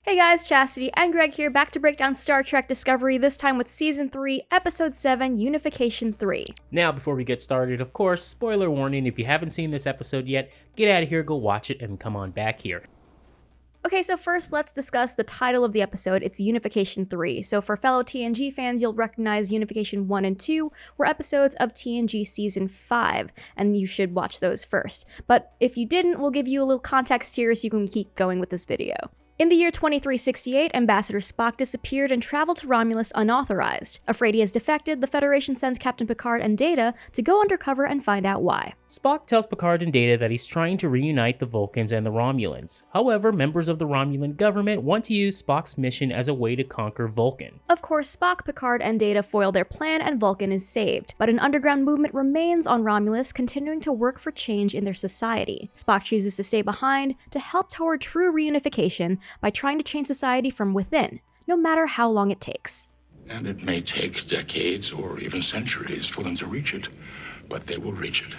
Hey guys, Chastity and Greg here, back to break down Star Trek Discovery, this time with Season 3, Episode 7, Unification III. Now, before we get started, of course, spoiler warning, if you haven't seen this episode yet, get out of here, go watch it, and come on back here. Okay, so first let's discuss the title of the episode. It's Unification III. So for fellow TNG fans, you'll recognize Unification I and II were episodes of TNG Season 5, and you should watch those first. But if you didn't, we'll give you a little context here so you can keep going with this video. In the year 2368, Ambassador Spock disappeared and traveled to Romulus unauthorized. Afraid he has defected, the Federation sends Captain Picard and Data to go undercover and find out why. Spock tells Picard and Data that he's trying to reunite the Vulcans and the Romulans. However, members of the Romulan government want to use Spock's mission as a way to conquer Vulcan. Of course, Spock, Picard, and Data foil their plan and Vulcan is saved, but an underground movement remains on Romulus, continuing to work for change in their society. Spock chooses to stay behind to help toward true reunification by trying to change society from within, no matter how long it takes. And it may take decades or even centuries for them to reach it, but they will reach it.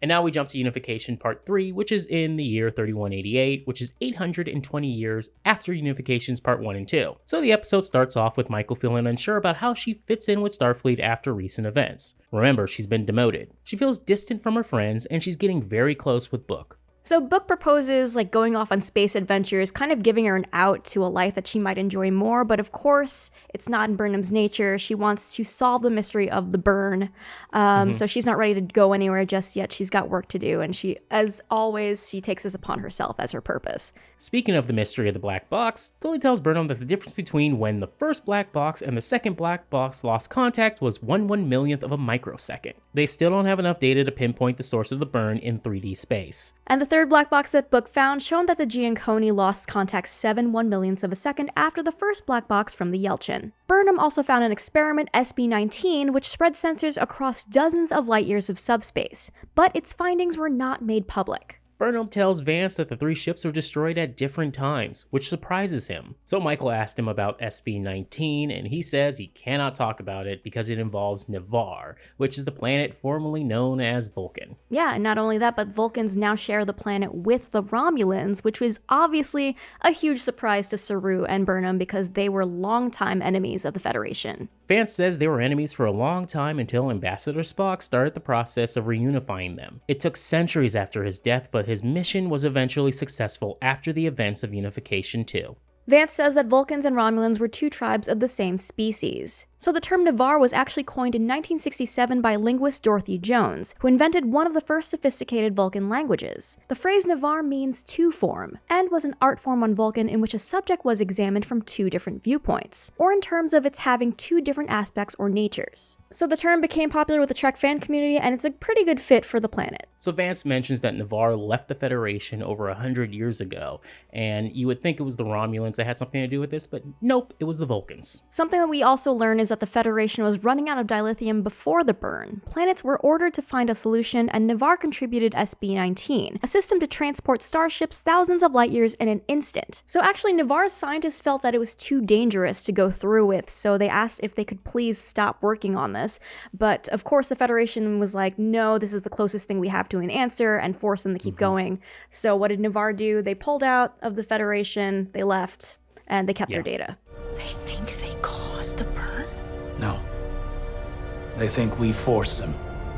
And now we jump to Unification Part 3, which is in the year 3188, which is 820 years after Unifications Part 1 and 2. So the episode starts off with Michael feeling unsure about how she fits in with Starfleet after recent events. Remember, she's been demoted. She feels distant from her friends, and she's getting very close with Book. So Book proposes going off on space adventures, kind of giving her an out to a life that she might enjoy more, but of course, it's not in Burnham's nature. She wants to solve the mystery of the burn, so she's not ready to go anywhere just yet. She's got work to do, and she, as always, she takes this upon herself as her purpose. Speaking of the mystery of the black box, Tilly tells Burnham that the difference between when the first black box and the second black box lost contact was 1/1,000,000th of a microsecond. They still don't have enough data to pinpoint the source of the burn in 3D space. And the third black box that Book found showed that the Gianconi lost contact 7/1,000,000th of a second after the first black box from the Yelchin. Burnham also found an experiment, SB-19, which spread sensors across dozens of light years of subspace, but its findings were not made public. Burnham tells Vance that the three ships were destroyed at different times, which surprises him. So Michael asked him about SB-19, and he says he cannot talk about it because it involves Ni'Var, which is the planet formerly known as Vulcan. Yeah, and not only that, but Vulcans now share the planet with the Romulans, which was obviously a huge surprise to Saru and Burnham because they were longtime enemies of the Federation. Vance says they were enemies for a long time until Ambassador Spock started the process of reunifying them. It took centuries after his death, but his mission was eventually successful after the events of Unification II. Vance says that Vulcans and Romulans were two tribes of the same species. So the term Ni'Var was actually coined in 1967 by linguist Dorothy Jones, who invented one of the first sophisticated Vulcan languages. The phrase Ni'Var means two form, and was an art form on Vulcan in which a subject was examined from two different viewpoints, or in terms of its having two different aspects or natures. So the term became popular with the Trek fan community, and it's a pretty good fit for the planet. So Vance mentions that Ni'Var left the Federation over 100 years ago, and you would think it was the Romulans that had something to do with this, but nope, it was the Vulcans. Something that we also learn is that the Federation was running out of dilithium before the burn. Planets were ordered to find a solution, and Ni'Var contributed SB-19, a system to transport starships thousands of light years in an instant. So actually, Ni'Var's scientists felt that it was too dangerous to go through with, so they asked if they could please stop working on this. But of course, the Federation was like, no, this is the closest thing we have to an answer, and forced them to keep going. So what did Ni'Var do? They pulled out of the Federation, they left, and they kept their data. They think they caused the burn? No. They think we forced them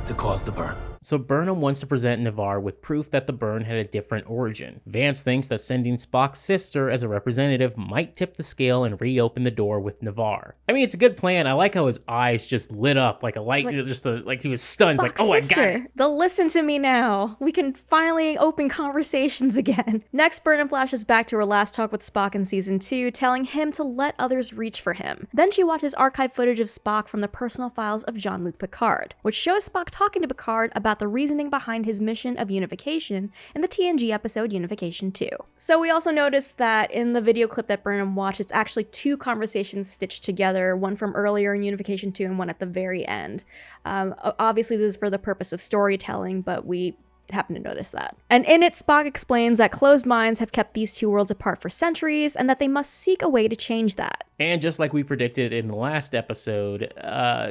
to cause the burn. So Burnham wants to present Ni'Var with proof that the burn had a different origin. Vance thinks that sending Spock's sister as a representative might tip the scale and reopen the door with Ni'Var. I mean, it's a good plan. I like how his eyes just lit up like a light, like he was stunned. Spock's Like, oh, I got it. They'll listen to me now. We can finally open conversations again. Next, Burnham flashes back to her last talk with Spock in Season 2, telling him to let others reach for him. Then she watches archive footage of Spock from the personal files of Jean-Luc Picard, which shows Spock talking to Picard about the reasoning behind his mission of unification in the TNG episode Unification II. So we also noticed that in the video clip that Burnham watched, it's actually two conversations stitched together, one from earlier in Unification II and one at the very end. Obviously this is for the purpose of storytelling, but we happen to notice that. And in it, Spock explains that closed minds have kept these two worlds apart for centuries, and that they must seek a way to change that. And just like we predicted in the last episode,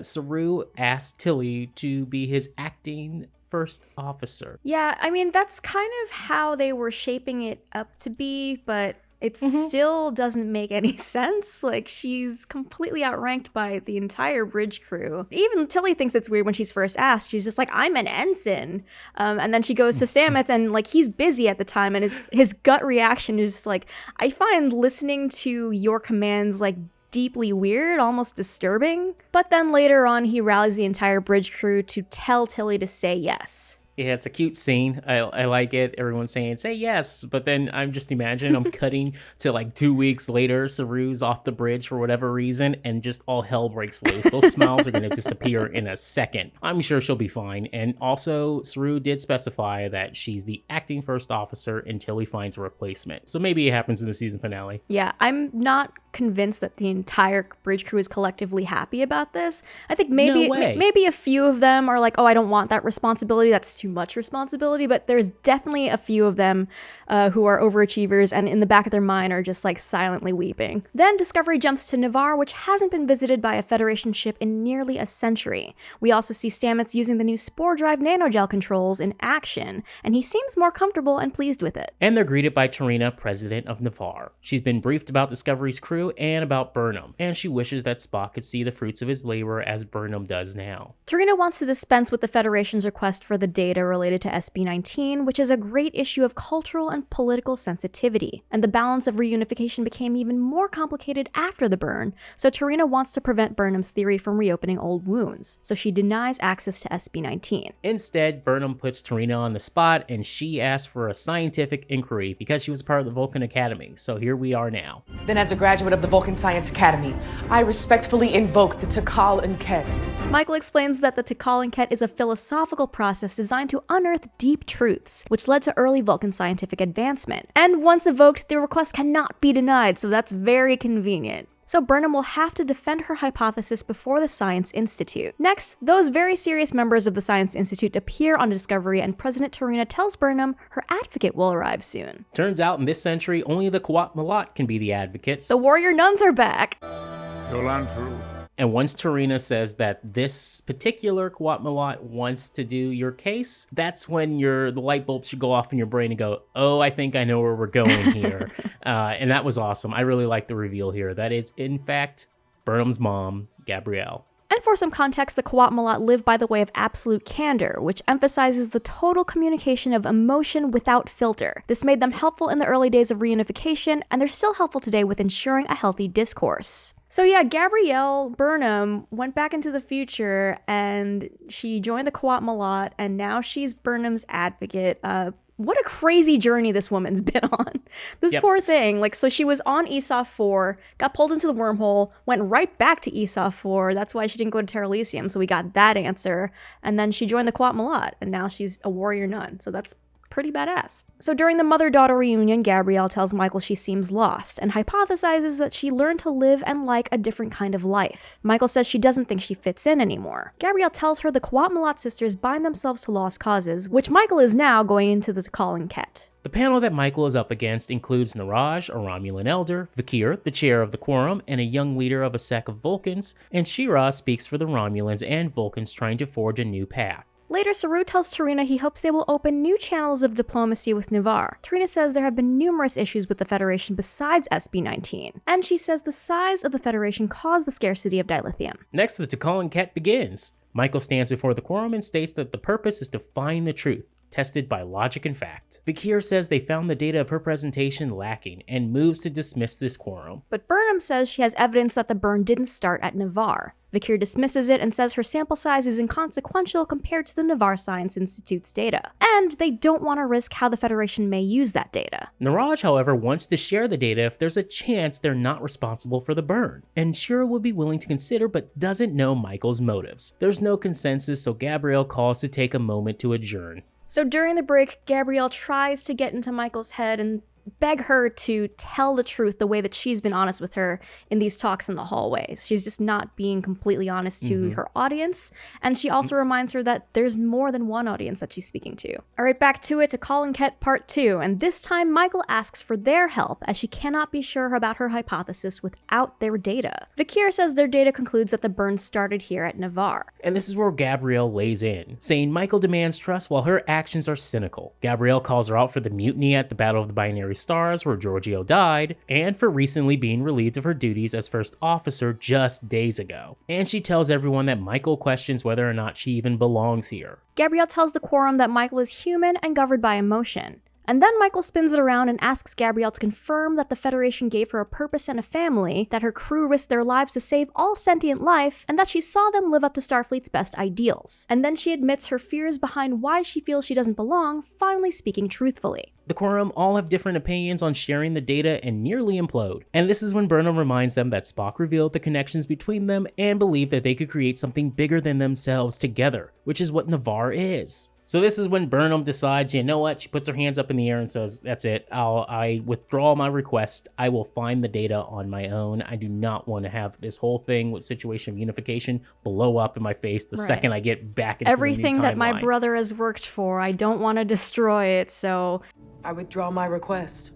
Saru asked Tilly to be his acting first officer. Yeah, I mean, that's kind of how they were shaping it up to be, but It still doesn't make any sense. Like, she's completely outranked by the entire bridge crew. Even Tilly thinks it's weird when she's first asked. She's just like, I'm an ensign. And then she goes to Stamets, and like, he's busy at the time, and his gut reaction is like, I find listening to your commands like deeply weird, almost disturbing. But then later on, he rallies the entire bridge crew to tell Tilly to say yes. Yeah, it's a cute scene. I like it. Everyone's saying, say yes. But then I'm just imagining I'm cutting to like 2 weeks later, Saru's off the bridge for whatever reason, and just all hell breaks loose. Those smiles are going to disappear in a second. I'm sure she'll be fine. And also, Saru did specify that she's the acting first officer until he finds a replacement. So maybe it happens in the season finale. Yeah, I'm not convinced that the entire bridge crew is collectively happy about this. I think maybe a few of them are like, oh, I don't want that responsibility. That's too much responsibility. But there's definitely a few of them who are overachievers and in the back of their mind are just like silently weeping. Then Discovery jumps to Navarre, which hasn't been visited by a Federation ship in nearly a century. We also see Stamets using the new Spore Drive nanogel controls in action, and he seems more comfortable and pleased with it. And they're greeted by Tarina, president of Navarre. She's been briefed about Discovery's crew and about Burnham, and she wishes that Spock could see the fruits of his labor as Burnham does now. Tarina wants to dispense with the Federation's request for the data related to SB-19, which is a great issue of cultural and political sensitivity, and the balance of reunification became even more complicated after the burn, so Tarina wants to prevent Burnham's theory from reopening old wounds, so she denies access to SB-19. Instead, Burnham puts Tarina on the spot, and she asks for a scientific inquiry because she was part of the Vulcan Academy, so here we are now. Then as a graduate of the Vulcan Science Academy, I respectfully invoke the Tikal and Ket. Michael explains that the Tikal and Ket is a philosophical process designed to unearth deep truths, which led to early Vulcan scientific advancement. And once evoked, the request cannot be denied, so that's very convenient. So Burnham will have to defend her hypothesis before the Science Institute. Next, those very serious members of the Science Institute appear on Discovery, and President Tarina tells Burnham her advocate will arrive soon. Turns out in this century, only the Qowat Milat can be the advocates. The warrior nuns are back! Yolantru. And once Tarina says that this particular Qowat Milat wants to do your case, that's when the light bulb should go off in your brain and go, oh, I think I know where we're going here. And that was awesome. I really like the reveal here. That is, in fact, Burnham's mom, Gabrielle. And for some context, the Qowat Milat live by the way of absolute candor, which emphasizes the total communication of emotion without filter. This made them helpful in the early days of reunification, and they're still helpful today with ensuring a healthy discourse. So yeah, Gabrielle Burnham went back into the future and she joined the Qowat Milat, and now she's Burnham's advocate. What a crazy journey this woman's been on. This poor thing. Like, so she was on ESOF 4, got pulled into the wormhole, went right back to ESOF 4. That's why she didn't go to Terra Elysium, so we got that answer. And then she joined the Qowat Milat, and now she's a warrior nun. So that's pretty badass. So during the mother-daughter reunion, Gabrielle tells Michael she seems lost and hypothesizes that she learned to live and like a different kind of life. Michael says she doesn't think she fits in anymore. Gabrielle tells her the Qowat Milat sisters bind themselves to lost causes, which Michael is now going into the Tikal and Ket. The panel that Michael is up against includes Naraj, a Romulan elder, Vakir, the chair of the Quorum, and a young leader of a sect of Vulcans, and She-Ra speaks for the Romulans and Vulcans trying to forge a new path. Later, Saru tells Tarina he hopes they will open new channels of diplomacy with Navarre. Tarina says there have been numerous issues with the Federation besides SB-19, and she says the size of the Federation caused the scarcity of dilithium. Next, the Tikal and Ket begins. Michael stands before the Quorum and states that the purpose is to find the truth, tested by logic and fact. Vakir says they found the data of her presentation lacking and moves to dismiss this quorum. But Burnham says she has evidence that the burn didn't start at Navarre. Vakir dismisses it and says her sample size is inconsequential compared to the Navarre Science Institute's data, and they don't want to risk how the Federation may use that data. Naraj, however, wants to share the data if there's a chance they're not responsible for the burn, and Shira would be willing to consider but doesn't know Michael's motives. There's no consensus, so Gabrielle calls to take a moment to adjourn. So during the break, Gabrielle tries to get into Michael's head and beg her to tell the truth the way that she's been honest with her in these talks in the hallways. She's just not being completely honest to her audience, and she also reminds her that there's more than one audience that she's speaking to. All right, back to it, to Tikal and Ket Part 2, and this time Michael asks for their help as she cannot be sure about her hypothesis without their data. Vakir says their data concludes that the burn started here at Navarre. And this is where Gabrielle lays in, saying Michael demands trust while her actions are cynical. Gabrielle calls her out for the mutiny at the Battle of the Binary stars where Giorgio died, and for recently being relieved of her duties as first officer just days ago. And she tells everyone that Michael questions whether or not she even belongs here. Gabrielle tells the quorum that Michael is human and governed by emotion. And then Michael spins it around and asks Gabrielle to confirm that the Federation gave her a purpose and a family, that her crew risked their lives to save all sentient life, and that she saw them live up to Starfleet's best ideals. And then she admits her fears behind why she feels she doesn't belong, finally speaking truthfully. The quorum all have different opinions on sharing the data and nearly implode. And this is when Burnham reminds them that Spock revealed the connections between them and believed that they could create something bigger than themselves together, which is what Navarre is. So this is when Burnham decides, you know what, she puts her hands up in the air and says, that's it, I withdraw my request, I will find the data on my own. I do not want to have this whole thing with situation of unification blow up in my face the second I get back into everything the new that my timeline. brother has worked for, I don't want to destroy it, so... I withdraw my request.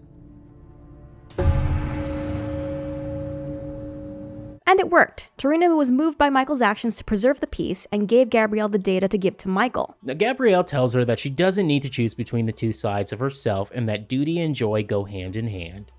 And it worked. Tarina was moved by Michael's actions to preserve the peace and gave Gabrielle the data to give to Michael. Now, Gabrielle tells her that she doesn't need to choose between the two sides of herself and that duty and joy go hand in hand.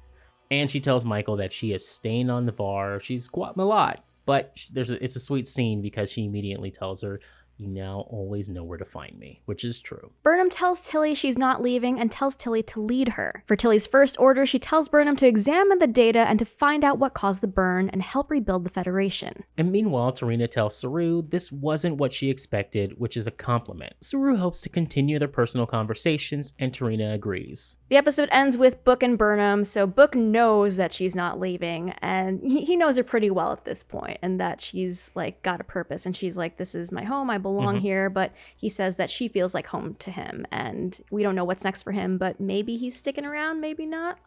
And she tells Michael that she is staying on Navarre. She's quite a lot, but it's a sweet scene because she immediately tells her, you now always know where to find me, which is true. Burnham tells Tilly she's not leaving and tells Tilly to lead her. For Tilly's first order, she tells Burnham to examine the data and to find out what caused the burn and help rebuild the Federation. And meanwhile, Tarina tells Saru this wasn't what she expected, which is a compliment. Saru hopes to continue their personal conversations, and Tarina agrees. The episode ends with Book and Burnham, so Book knows that she's not leaving, and he knows her pretty well at this point, and that she's like got a purpose, and she's like, this is my home, I belong here, but he says that she feels like home to him, and we don't know what's next for him, but maybe he's sticking around, maybe not.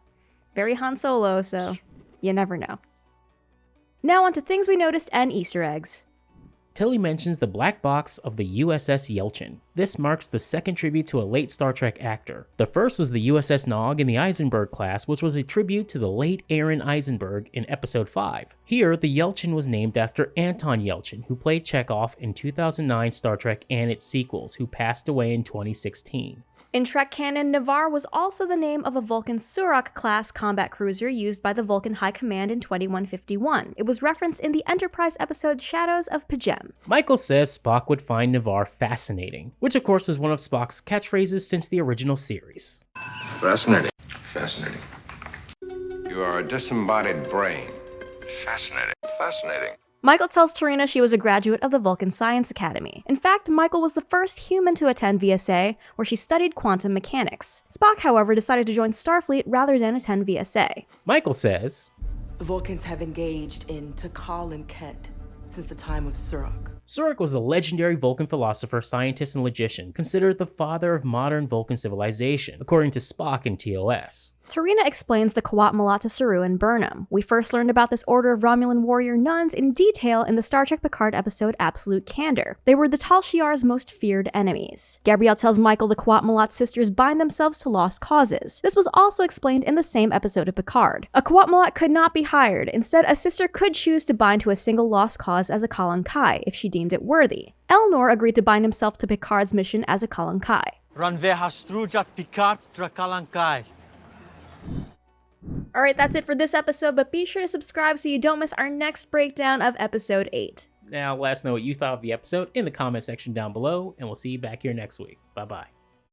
Very Han Solo, so you never know. Now on to things we noticed and Easter eggs. Tilly mentions the black box of the USS Yelchin. This marks the second tribute to a late Star Trek actor. The first was the USS Nog in the Eisenberg class, which was a tribute to the late Aaron Eisenberg in Episode 5. Here, the Yelchin was named after Anton Yelchin, who played Chekhov in 2009 Star Trek and its sequels, who passed away in 2016. In Trek canon, Navarre was also the name of a Vulcan Surak-class combat cruiser used by the Vulcan High Command in 2151. It was referenced in the Enterprise episode Shadows of P'Jem. Michael says Spock would find Navarre fascinating, which of course is one of Spock's catchphrases since the original series. Fascinating. Fascinating. You are a disembodied brain. Fascinating. Fascinating. Michael tells Tarina she was a graduate of the Vulcan Science Academy. In fact, Michael was the first human to attend VSA, where she studied quantum mechanics. Spock, however, decided to join Starfleet rather than attend VSA. Michael says, The Vulcans have engaged in Takal and Ket since the time of Surak. Surak was the legendary Vulcan philosopher, scientist, and logician, considered the father of modern Vulcan civilization, according to Spock in TOS. Tarina explains the Qowat Milat to Saru and Burnham. We first learned about this order of Romulan warrior nuns in detail in the Star Trek Picard episode Absolute Candor. They were the Tal Shiar's most feared enemies. Gabrielle tells Michael the Qowat Milat sisters bind themselves to lost causes. This was also explained in the same episode of Picard. A Qowat Milat could not be hired. Instead, a sister could choose to bind to a single lost cause as a Kalan Kai if she deemed it worthy. Elnor agreed to bind himself to Picard's mission as a Kalan Kai. Ranveha Picard Trakalankai. Alright, that's it for this episode, but be sure to subscribe so you don't miss our next breakdown of episode 8. Now, let us know what you thought of the episode in the comment section down below, and we'll see you back here next week. Bye-bye.